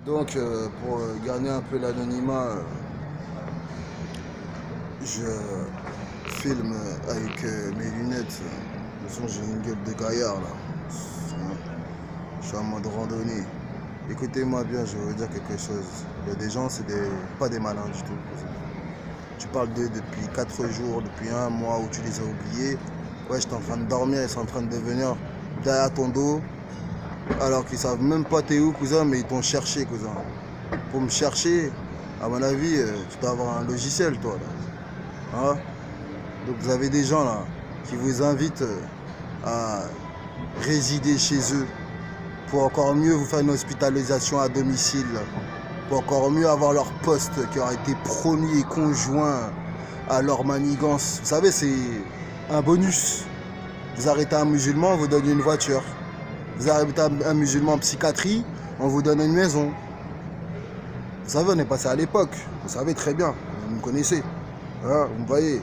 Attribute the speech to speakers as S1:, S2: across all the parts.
S1: Donc, pour garder un peu l'anonymat, je filme avec mes lunettes. De toute façon, j'ai une gueule de gaillard là. Je suis en mode randonnée. Écoutez-moi bien, je vais vous dire quelque chose. Il y a des gens, pas des malins du tout. Tu parles d'eux depuis 4 jours, depuis un mois où tu les as oubliés. Ouais, j'étais en train de dormir, ils sont en train de venir derrière ton dos. Alors qu'ils savent même pas t'es où, cousin, mais ils t'ont cherché, cousin. Pour me chercher, à mon avis, tu dois avoir un logiciel, toi, là. Hein? Donc vous avez des gens, là, qui vous invitent à résider chez eux pour encore mieux vous faire une hospitalisation à domicile, pour encore mieux avoir leur poste qui aura été promis et conjoint à leur manigance. Vous savez, c'est un bonus. Vous arrêtez un musulman, on vous donne une voiture. Vous arrêtez un musulman en psychiatrie, on vous donne une maison. Vous savez, on est passé à l'époque. Vous savez très bien, vous me connaissez. Hein, vous me voyez,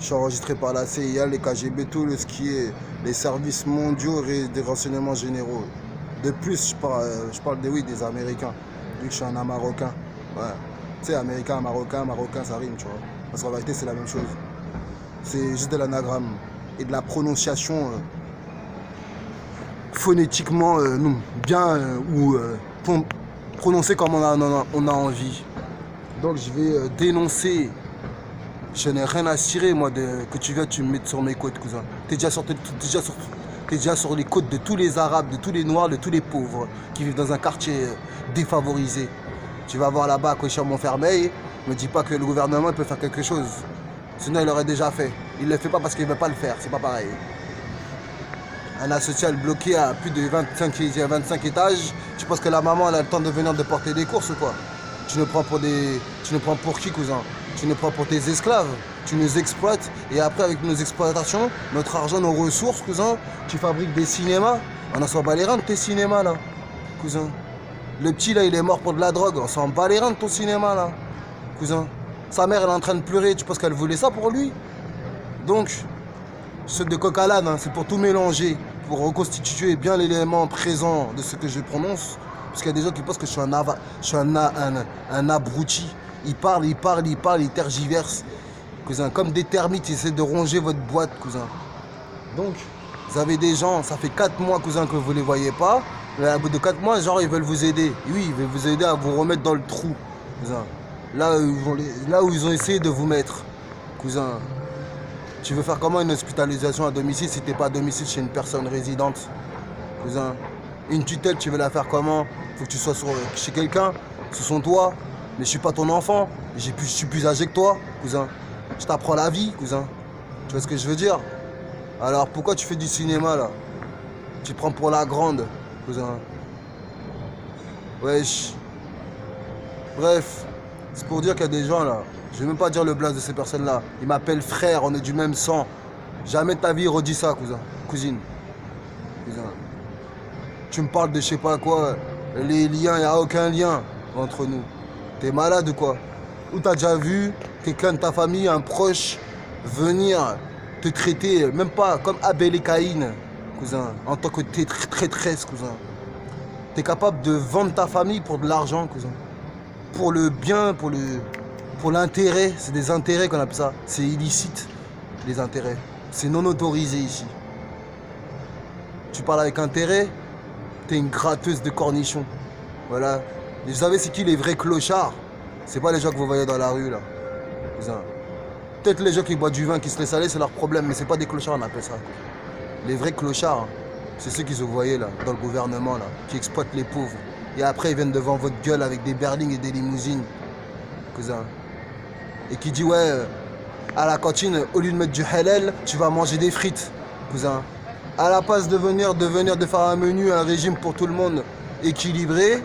S1: je suis enregistré par la CIA, les KGB, tout ce qui est les services mondiaux et des renseignements généraux. De plus, je parle des Américains, vu que je suis un Marocain. Ouais. Tu sais, Américain, Marocain, ça rime, tu vois. Parce qu'en réalité, c'est la même chose. C'est juste de l'anagramme et de la prononciation phonétiquement bien ou prononcée comme on a envie. Donc, je vais dénoncer. Je n'ai rien à cirer, moi, que tu viens, tu me mettes sur mes côtes, cousin. T'es déjà sur les côtes de tous les Arabes, de tous les Noirs, de tous les pauvres qui vivent dans un quartier défavorisé. Tu vas voir là-bas à Cocher-Montfermeil, me dis pas que le gouvernement peut faire quelque chose. Sinon, il l'aurait déjà fait. Il ne le fait pas parce qu'il ne veut pas le faire, c'est pas pareil. Un asocial bloqué à plus de 25 étages, tu penses que la maman elle a le temps de venir de porter des courses ou quoi? Tu nous prends pour qui, cousin? Tu nous prends pour tes esclaves, tu nous exploites et après avec nos exploitations, notre argent, nos ressources, cousin, tu fabriques des cinémas. On en s'en bat les reins de tes cinémas là, cousin. Le petit là il est mort pour de la drogue, on s'en bat les reins de ton cinéma là, cousin. Sa mère elle est en train de pleurer, tu penses qu'elle voulait ça pour lui? Donc, ce de coq à l'âne, hein, c'est pour tout mélanger, pour reconstituer bien l'élément présent de ce que je prononce. Parce qu'il y a des gens qui pensent que je suis un abruti. Ils parlent, ils tergiversent. Cousin, comme des termites, ils essaient de ronger votre boîte, cousin. Donc, vous avez des gens, ça fait 4 mois, cousin, que vous ne les voyez pas. Mais à bout de 4 mois, genre, ils veulent vous aider. Oui, ils veulent vous aider à vous remettre dans le trou, cousin. Là où ils ont essayé de vous mettre, cousin. Tu veux faire comment une hospitalisation à domicile si t'es pas à domicile chez une personne résidente, cousin? Une tutelle, tu veux la faire comment? Faut que tu sois chez quelqu'un, sous son toit. Mais je suis pas ton enfant, je suis plus âgé que toi, cousin. Je t'apprends la vie, cousin. Tu vois ce que je veux dire? Alors pourquoi tu fais du cinéma là? Tu prends pour la grande, cousin. Wesh. Bref, c'est pour dire qu'il y a des gens là. Je vais même pas dire le blaze de ces personnes-là. Ils m'appellent frère, on est du même sang. Jamais de ta vie redis ça, cousin. Cousine. Cousin. Tu me parles de je sais pas quoi. Les liens, il n'y a aucun lien entre nous. T'es malade ou quoi? Ou t'as déjà vu quelqu'un de ta famille, un proche, venir te traiter, même pas comme Abel et Caïn, cousin, en tant que traîtresse, cousin. T'es capable de vendre ta famille pour de l'argent, cousin. Pour le bien, pour l'intérêt. C'est des intérêts qu'on appelle ça. C'est illicite, les intérêts. C'est non autorisé ici. Tu parles avec intérêt, t'es une gratteuse de cornichons. Voilà. Et vous savez c'est qui les vrais clochards? C'est pas les gens que vous voyez dans la rue là. Peut-être les gens qui boivent du vin, qui se laissent aller, c'est leur problème, mais c'est pas des clochards, on appelle ça. Les vrais clochards, hein, c'est ceux qui se voyaient là, dans le gouvernement là, qui exploitent les pauvres. Et après ils viennent devant votre gueule avec des berlings et des limousines, cousin. Et qui dit ouais, à la cantine, au lieu de mettre du halal, tu vas manger des frites, cousin. À la place de venir de faire un menu, un régime pour tout le monde équilibré,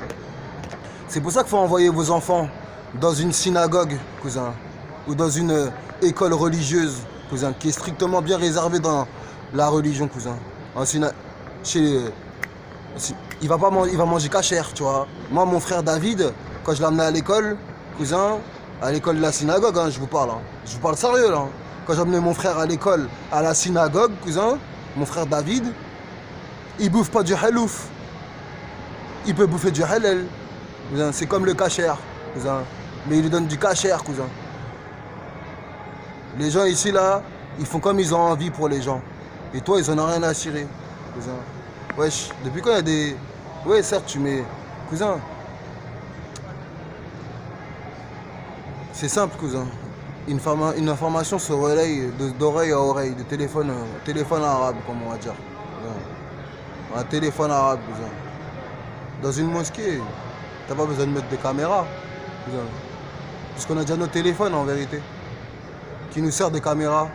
S1: c'est pour ça qu'il faut envoyer vos enfants dans une synagogue, cousin, ou dans une école religieuse, cousin, qui est strictement bien réservée dans la religion, cousin. Il va manger cachère, tu vois. Moi, mon frère David, quand je l'amenais à l'école, cousin, à l'école de la synagogue, hein, je vous parle. Hein. Je vous parle sérieux, là. Quand j'amenais mon frère à l'école, à la synagogue, cousin, mon frère David, il bouffe pas du halouf. Il peut bouffer du halal. Cousin, c'est comme le cachère, cousin. Mais il lui donne du cachère, cousin. Les gens ici, là, ils font comme ils ont envie pour les gens. Et toi, ils en ont rien à cirer, cousin. Wesh, depuis quand il y a des... Ouais, certes, tu mets... Cousin, c'est simple, cousin. Une information se relaye d'oreille à oreille, de téléphone arabe, comme on va dire. Un téléphone arabe, cousin. Dans une mosquée, t'as pas besoin de mettre des caméras, cousin. Puisqu'on a déjà nos téléphones, en vérité. Qui nous sert de caméras,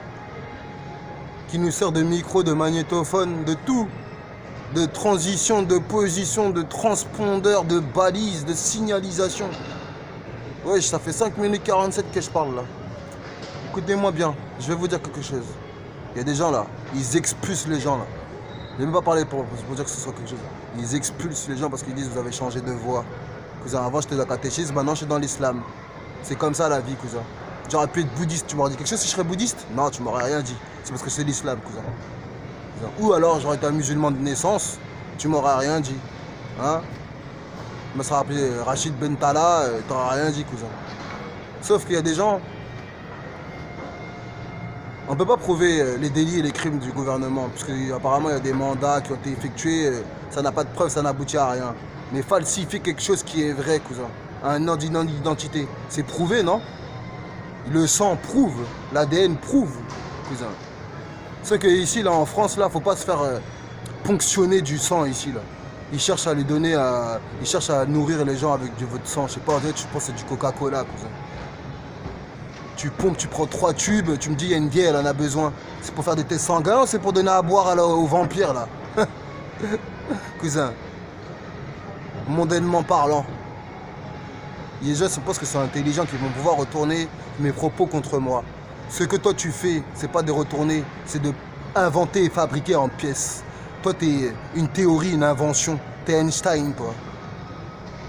S1: qui nous sert de micro, de magnétophone, de tout. De transition, de position, de transpondeur, de balise, de signalisation. Ouais, ça fait 5 minutes 47 que je parle là. Écoutez-moi bien, je vais vous dire quelque chose. Il y a des gens là, ils expulsent les gens là. Je vais même pas parler pour dire que ce soit quelque chose. Ils expulsent les gens parce qu'ils disent vous avez changé de voie. Cousin, avant j'étais dans le catéchisme, maintenant je suis dans l'islam. C'est comme ça la vie, cousin. J'aurais pu être bouddhiste, tu m'aurais dit quelque chose si je serais bouddhiste? Non, tu m'aurais rien dit. C'est parce que c'est l'islam, cousin. Ou alors j'aurais été un musulman de naissance, tu m'aurais rien dit. Hein? Je me serais appelé Rachid Bentala, t'aurais rien dit, cousin. Sauf qu'il y a des gens... On ne peut pas prouver les délits et les crimes du gouvernement, parce qu'apparemment il y a des mandats qui ont été effectués, ça n'a pas de preuve, ça n'aboutit à rien. Mais falsifier quelque chose qui est vrai, cousin, un nom d'identité, c'est prouvé, non? Le sang prouve, l'ADN prouve, cousin. C'est que ici, là, en France, là, faut pas se faire ponctionner du sang ici, là. Ils cherchent à lui donner, ils cherchent à nourrir les gens avec du votre sang. Je sais pas, tu penses que c'est du Coca-Cola, cousin. Tu pompes, tu prends 3 tubes, tu me dis il y a une vieille, elle en a besoin. C'est pour faire des tests sanguins ou c'est pour donner à boire aux vampires là? Cousin, mondainement parlant, les gens pensent que c'est intelligent, qu'ils vont pouvoir retourner mes propos contre moi. Ce que toi tu fais, c'est pas de retourner, c'est de inventer et fabriquer en pièces. Toi t'es une théorie, une invention. T'es Einstein, toi.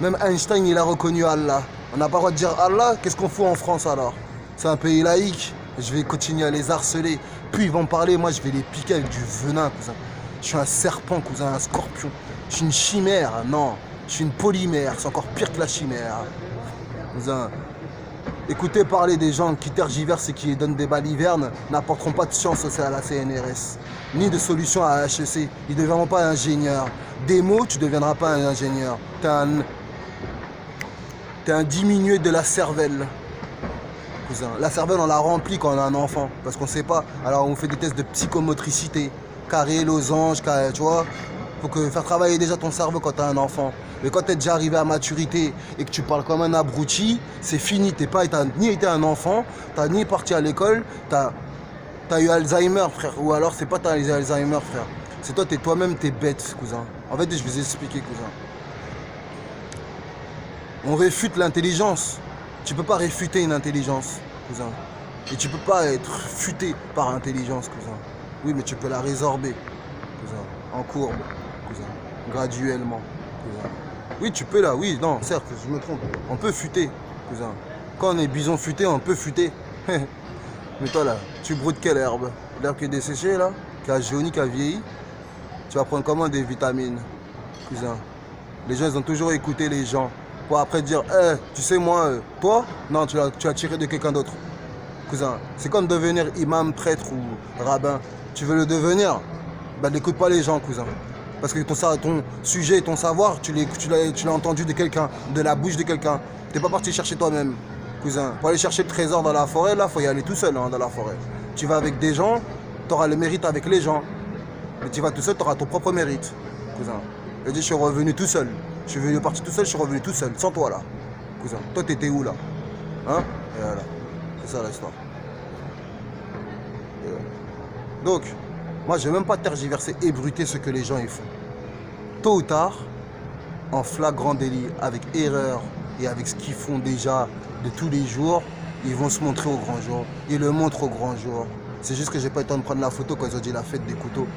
S1: Même Einstein, il a reconnu Allah. On n'a pas le droit de dire Allah, qu'est-ce qu'on fout en France alors? C'est un pays laïque. Je vais continuer à les harceler. Puis ils vont me parler, moi je vais les piquer avec du venin, cousin. Je suis un serpent, cousin, un scorpion. Je suis une chimère, non. Je suis une polymère, c'est encore pire que la chimère. Cousin, écoutez parler des gens qui tergiversent et qui donnent des balivernes n'apporteront pas de science à la CNRS, ni de solution à HEC. Ils ne deviendront pas ingénieurs. Des mots, tu ne deviendras pas un ingénieur. T'es un diminué de la cervelle. Cousin. La cervelle, on la remplit quand on a un enfant, parce qu'on ne sait pas. Alors on fait des tests de psychomotricité, carré, losange, carré, tu vois. Faut faire travailler déjà ton cerveau quand tu as un enfant. Mais quand tu es déjà arrivé à maturité et que tu parles comme un abruti, c'est fini. T'as ni été un enfant, t'as ni parti à l'école, t'as eu Alzheimer, frère. Ou alors c'est pas t'as eu Alzheimer, frère. C'est toi-même, t'es bête, cousin. En fait, je vais vous expliquer, cousin. On réfute l'intelligence. Tu peux pas réfuter une intelligence, cousin. Et tu peux pas être futé par l'intelligence, cousin. Oui, mais tu peux la résorber, cousin. En courbe, cousin. Graduellement, cousin. Oui, tu peux là, oui, non, certes, je me trompe. On peut futer, cousin. Quand on est bison futé, on peut futer. Mais toi là, tu broutes quelle herbe? L'herbe qui est desséchée là, qui a jauni, qui a vieilli. Tu vas prendre comment des vitamines, cousin? Les gens, ils ont toujours écouté les gens. Pour après dire, tu sais moi, toi, non, tu as tiré de quelqu'un d'autre. Cousin, c'est comme devenir imam, prêtre ou rabbin. Tu veux le devenir? Bah n'écoute pas les gens, cousin. Parce que ton sujet, ton savoir, tu l'as entendu de quelqu'un, de la bouche de quelqu'un. T'es pas parti chercher toi-même, cousin. Pour aller chercher le trésor dans la forêt, là, faut y aller tout seul dans la forêt. Tu vas avec des gens, tu auras le mérite avec les gens. Mais tu vas tout seul, tu auras ton propre mérite, cousin. Je dis, je suis revenu tout seul. Je suis venu parti tout seul, je suis revenu tout seul, sans toi là, cousin. Toi, t'étais où là? Hein? Et voilà. C'est ça l'histoire. Donc, moi, je vais même pas tergiverser, ébruiter ce que les gens y font. Tôt ou tard, en flagrant délit, avec erreur et avec ce qu'ils font déjà de tous les jours, ils vont se montrer au grand jour. Ils le montrent au grand jour. C'est juste que j'ai pas eu le temps de prendre la photo quand ils ont dit la fête des couteaux.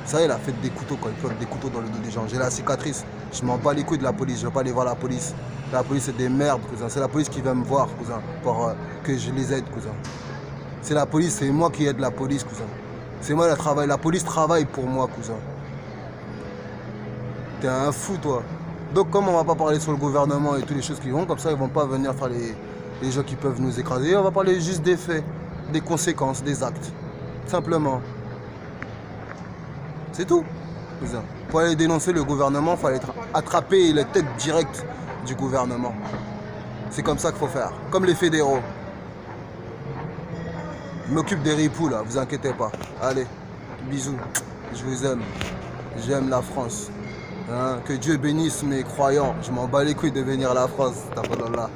S1: Ça y est, la fête des couteaux, quand ils plantent des couteaux dans le dos des gens. J'ai la cicatrice. Je m'en bats les couilles de la police. Je ne vais pas aller voir la police. La police, c'est des merdes, cousin. C'est la police qui vient me voir, cousin, pour que je les aide, cousin. C'est la police, c'est moi qui aide la police, cousin. C'est moi la police travaille pour moi, cousin. T'es un fou, toi. Donc comme on va pas parler sur le gouvernement et toutes les choses qui vont, comme ça ils vont pas venir faire les gens qui peuvent nous écraser. On va parler juste des faits, des conséquences, des actes. Simplement. C'est tout. Pour aller dénoncer le gouvernement, il faut aller attraper les têtes directes du gouvernement. C'est comme ça qu'il faut faire. Comme les fédéraux. Je m'occupe des ripoux là, vous inquiétez pas. Allez, bisous. Je vous aime. J'aime la France. Hein, que Dieu bénisse mes croyants. Je m'en bats les couilles de venir à la France. Là.